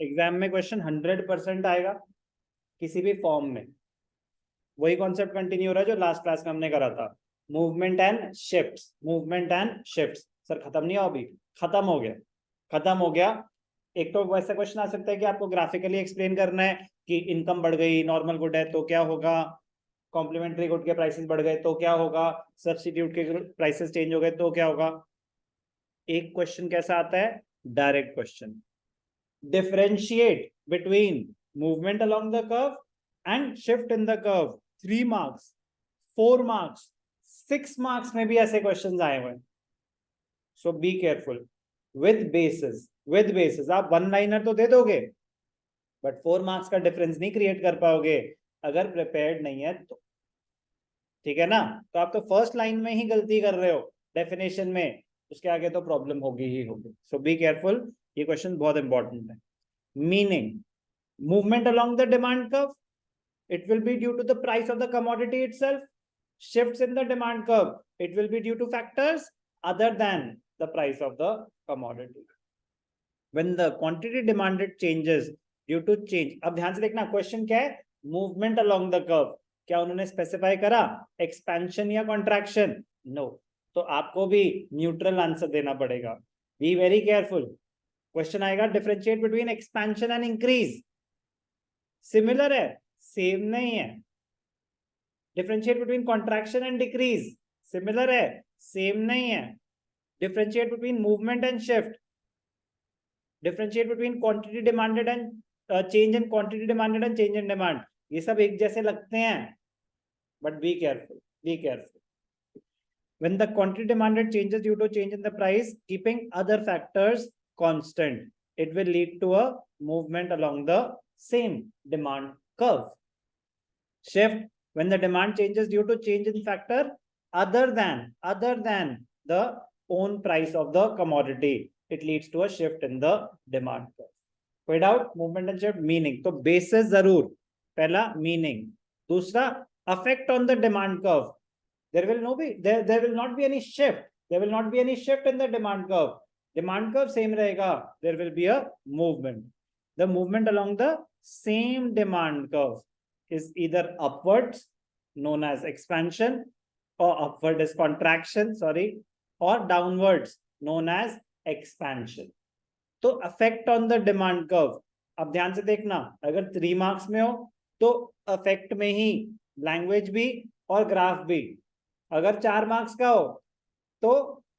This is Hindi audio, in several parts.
एग्जाम में क्वेश्चन 100% आएगा किसी भी फॉर्म में। वही कॉन्सेप्ट कंटिन्यू हो रहा है जो लास्ट क्लास में हमने करा था, movement and shifts, movement and shifts. Sir खत्म नहीं हो अभी? खत्म हो गया, खत्म हो गया। एक तो वैसा क्वेश्चन आ सकता है कि आपको ग्राफिकली एक्सप्लेन करना है कि इनकम बढ़ गई, नॉर्मल गुड है तो क्या होगा, कॉम्प्लीमेंट्री गुड के प्राइसेस बढ़ गए तो क्या होगा, सब्स्टिट्यूट के प्राइसेस चेंज हो गए तो क्या होगा। एक क्वेश्चन कैसा आता है, direct question, differentiate between movement along the curve and shift in the curve. 3 marks, 4 marks, 6 marks में भी ऐसे क्वेश्चंस आए हुए हैं। So be careful with basis. With basis आप वन लाइनर तो दे दोगे बट 4 मार्क्स का डिफरेंस नहीं क्रिएट कर पाओगे अगर प्रिपेयर्ड नहीं है तो। ठीक है ना? तो आप तो फर्स्ट लाइन में ही गलती कर रहे हो डेफिनेशन में, उसके आगे तो प्रॉब्लम होगी ही होगी। सो बी केयरफुल, ये क्वेश्चन बहुत इंपॉर्टेंट है। Meaning, movement along the demand curve, it will be due to the price of the commodity itself. Shifts in the demand curve, it will be due to factors other than the price of the commodity. When the quantity demanded changes due to change, अब ध्यान से देखना क्वेश्चन क्या है, मूवमेंट अलोंग द कर्व। क्या उन्होंने स्पेसिफाई करा एक्सपेंशन या कॉन्ट्रैक्शन? नो। तो आपको भी न्यूट्रल आंसर देना पड़ेगा। Be very careful. क्वेश्चन आएगा differentiate between expansion and increase, similar है, सेम नहीं है। Differentiate between contraction and decrease, similar है, सेम नहीं है। Differentiate between movement and shift, differentiate between quantity demanded and change in quantity demanded and change in demand, ये सब एक जैसे लगते हैं but be careful, be careful. When the quantity demanded changes due to change in the price, keeping other factors constant, it will lead to a movement along the same demand curve. Shift, when the demand changes due to change in factor other than the own price of the commodity, it leads to a shift in the demand curve. कोई doubt? Movement and shift, meaning तो बेसिस जरूर, पहला मीनिंग, दूसरा affect on the demand curve. there will not be any shift, there will not be any shift in the demand curve, demand curve same rahega, there will be a movement. The movement along the same demand curve is either upwards, known as expansion, or upward is contraction, sorry, or downwards, known as expansion. तो affect on the demand curve, अब ध्यान से देखना, अगर 3 मार्क्स में हो तो अफेक्ट में ही लैंग्वेज भी और ग्राफ भी। अगर 4 मार्क्स का हो तो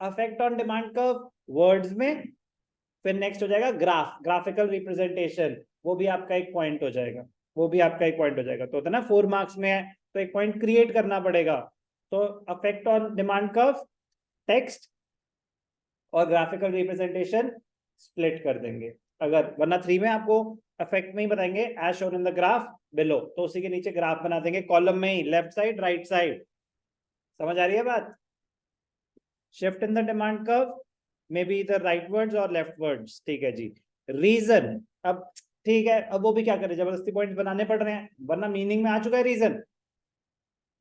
affect on demand curve words में, फिर नेक्स्ट हो जाएगा ग्राफ, ग्राफिकल रिप्रेजेंटेशन, वो भी आपका एक पॉइंट हो जाएगा, वो भी आपका एक पॉइंट हो जाएगा। तो होता ना 4 मार्क्स में है तो एक पॉइंट क्रिएट करना पड़ेगा। तो affect on demand curve, text और ग्राफिकल रिप्रेजेंटेशन स्प्लिट कर देंगे। अगर वरना 3 में आपको अफेक्ट में ही बताएंगे as shown in the graph below, तो उसी के नीचे ग्राफ बना देंगे कॉलम में ही, लेफ्ट साइड राइट साइड। समझ आ रही है बात? Shift in the demand curve may be इधर राइट वर्ड्स और लेफ्ट वर्ड्स, ठीक है जी। रीजन, अब ठीक है, अब वो भी क्या करे, जबरदस्ती पॉइंट्स बनाने पड़ रहे हैं, वरना मीनिंग में आ चुका है रीजन,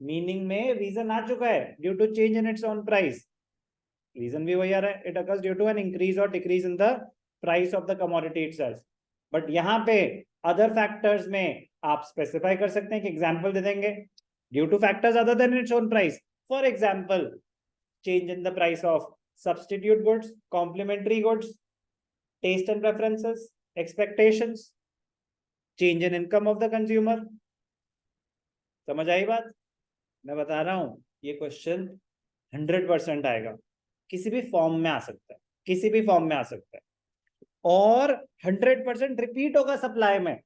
मीनिंग में रीजन आ चुका है, due to change in its own price. Reason भी वही आ रहा है, it occurs due to an increase और decrease in the price of the commodity itself. But यहाँ पे अदर फैक्टर्स में आप स्पेसिफाई कर सकते हैं कि एग्जांपल दे देंगे, due two factors other than it's own price, for example change in the price of substitute goods, complementary goods, taste and preferences, expectations, change in income of the consumer। समझ आई बात? मैं बता रहा हूं ये क्वेश्चन 100% आएगा, किसी भी फॉर्म में आ सकता है, किसी भी फॉर्म में आ सकता है, और 100% रिपीट होगा सप्लाई में।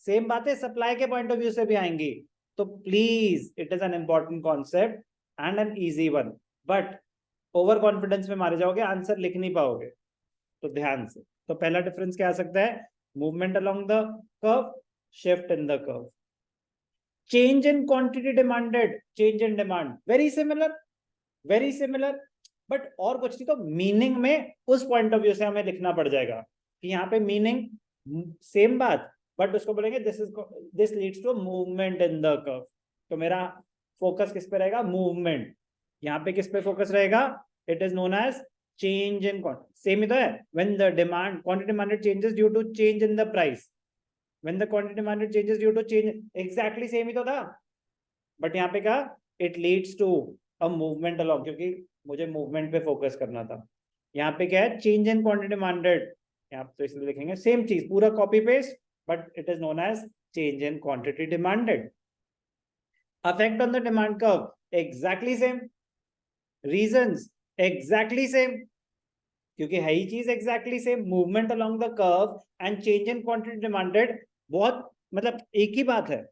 सेम बातें सप्लाई के पॉइंट ऑफ व्यू से भी आएंगी। तो please, it is an important concept and an easy one, but over confidence में मारे जाओगे, आंसर लिख नहीं पाओगे, तो ध्यान से। तो पहला डिफरेंस क्या आ सकता है, movement along the curve, shift in the curve. Change in quantity demanded, change in demand, very similar, very similar, but और कुछ नहीं, तो मीनिंग में उस पॉइंट ऑफ व्यू से हमें लिखना पड़ जाएगा कि यहाँ पे मीनिंग सेम बात, बट उसको बोलेंगे this leads to movement in the curve. तो मेरा फोकस किस पे रहेगा, मूवमेंट। यहाँ पे किस पे फोकस रहेगा, it is known as change in same ही तो है. When the demand quantity demanded changes due to change in the price, when the quantity demanded changes due to change, exactly same ही तो था. बट यहाँ पे कहा it leads to a movement along, क्योंकि मुझे मूवमेंट पे फोकस करना था. यहाँ पे क्या है, चेंज इन क्वांटिटी डिमांडेड, यहाँ पे तो इसलिए लिखेंगे सेम चीज पूरा copy paste, but it is known as change in quantity demanded. Affect on the demand curve exactly same, reasons exactly same, क्योंकि है ही चीज exactly same. Movement along the curve and change in quantity demanded, बहुत मतलब एक ही बात है.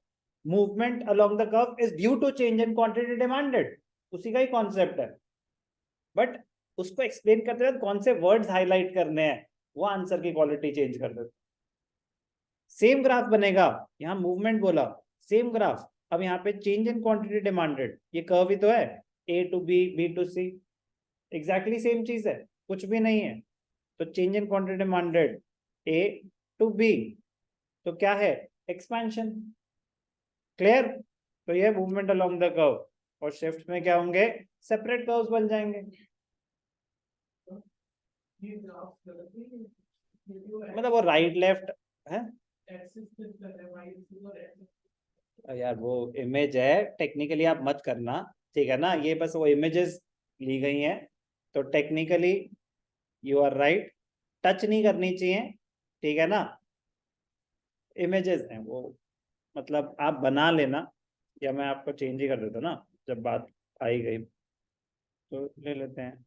Movement along the curve is due to change in quantity demanded, उसी का ही कॉन्सेप्ट है. बट उसको एक्सप्लेन करते हुए कौन से वर्ड्स हाईलाइट करने हैं, वो आंसर की क्वालिटी चेंज कर देते. सेम ग्राफ बनेगा, यहाँ मूवमेंट बोला, सेम ग्राफ. अब यहाँ पे चेंज इन क्वांटिटी डिमांडेड, ये कर्व ही तो है, A to B, B to C, exactly same चीज है, कुछ भी नहीं है. तो change in quantity demanded A to B, तो क्या है, एक्सपेंशन. क्लियर. तो ये मूवमेंट अलोंग द कर्व, और शिफ्ट में क्या होंगे, सेपरेट कर्व्स बन जाएंगे. मतलब वो राइट लेफ्ट है यार, वो इमेज है, टेक्निकली आप मत करना, ठीक है ना. ये बस वो इमेजेस ली गई हैं, तो technically you are right, touch नहीं करनी चाहिए, ठीक है ना. इमेजेस हैं वो, मतलब आप बना लेना, या मैं आपको चेंज ही कर देता ना जब बात आई गई, तो ले लेते हैं.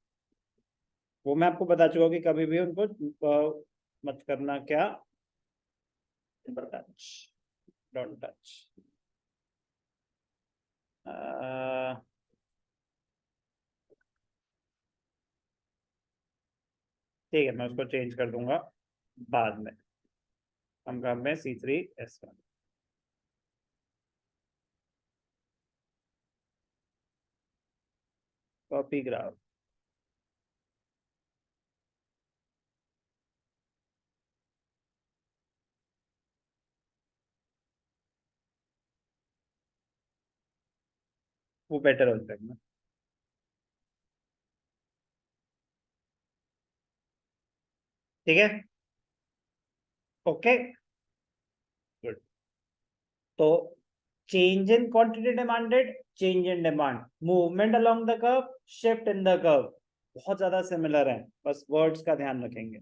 वो मैं आपको बता चुका कि कभी भी उनको मत करना, क्या, टच, डोंट टच. ठीक है, मैं उसको चेंज कर दूंगा बाद में. हम काम में C3S1. कॉपी ग्राफ, वो बेटर हो जाएगा. ठीक है, ओके, गुड. तो change in quantity demanded, change in demand, movement along the curve, shift in the curve, बहुत ज्यादा सिमिलर है, बस वर्ड्स का ध्यान रखेंगे.